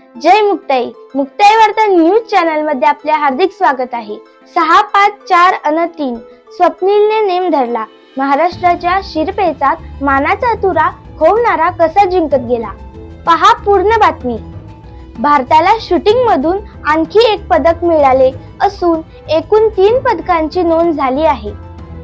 जय मुक्ताई. मुक्ताई वार्ता news channel मध्ये आपले हार्दिक स्वागत आहे. 6, 5, 4 अन 3 स्वप्नीलने नेम धरला. महाराष्ट्राच्या शिरपेचात मानाचा तुरा खोवणारा कसा जिंकत गेला, पहा पूर्ण बातमी. भारताला शूटिंग मधून आणखी एक पदक मिळाले असून एकूण 3 पदकांची नोंद झाली आहे.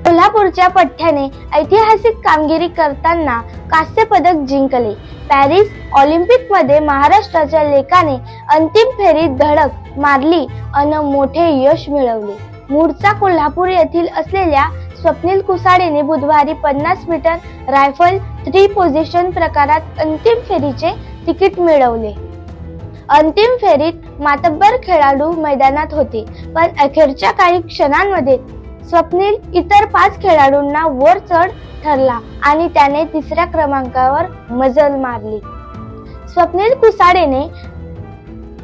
कोल्हापूरच्या पठ्याने ऐतिहासिक कामगिरी करताना कांस्य पदक जिंकले. पॅरिस ऑलिम्पिक मध्ये महाराष्ट्राच्या लेकाने अंतिम फेरीत धडक मारली अन मोठे यश मिळवले. मूळचा कोल्हापूर येथील असलेल्या स्वप्नील कुसाडेने बुधवारी 50 मीटर रायफल 3 पोझिशन प्रकारात अंतिम फेरीचे तिकीट मिळवले. अंतिम फेरीत मातब्बर खेळाडू मैदानात होते, पण अखेरच्या काही क्षणांमध्ये स्वप्नील इतर 5 खेळाडूंना वर चढ ठरला आणि त्याने 3ऱ्या क्रमांकावर मजल मारली. स्वप्नील कुसाडेने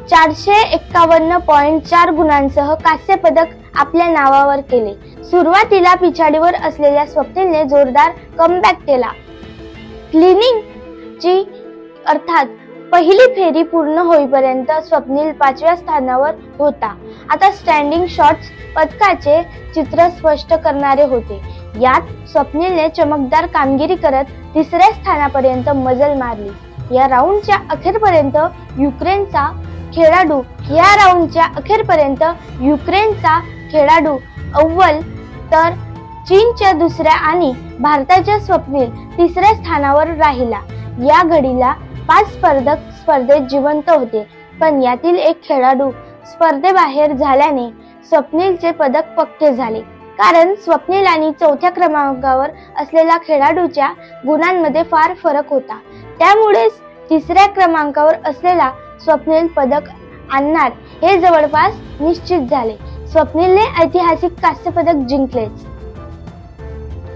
451.4 गुणांसह कांस्य पदक आपल्या नावावर केले. सुरुवातीला पिछाडीवर असलेल्या स्वप्नीलने जोरदार कमबॅक केला. क्लिनिंग ची अर्थात पहिली फेरी पूर्ण होईपर्यंत स्वप्नील 5व्या स्थानावर होता. आता स्टँडिंग शॉट्स पदकाचे चित्र स्पष्ट करणारे होते. यात स्वप्नीलने चमकदार कामगिरी करत 3ऱ्या स्थानापर्यंत मजल मारली. या राऊंडच्या अखेरपर्यंत युक्रेनचा खेळाडू अव्वल तर चीनच्या 2ऱ्या आणि भारताच्या स्वप्नील 3ऱ्या स्थानावर राहिला. या घडीला 5 स्पर्धक स्पर्धेत जिवंत होते, पण यातील एक खेळाडू स्पर्धेबाहेर झाल्याने स्वप्नीलचे पदक पक्के झाले. कारण स्वप्नील आणि 4थ्या क्रमांकावर असलेल्या खेळाडूच्या गुणांमध्ये फार फरक होता. त्यामुळेच 3ऱ्या क्रमांकावर असलेला स्वप्नील पदक आणणार हे जवळपास निश्चित झाले. स्वप्नीलने ऐतिहासिक कांस्य पदक जिंकलेच.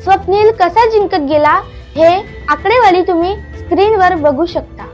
स्वप्नील कसा जिंकत गेला हे आकडेवारी तुम्ही स्क्रीनवर बघू शकता.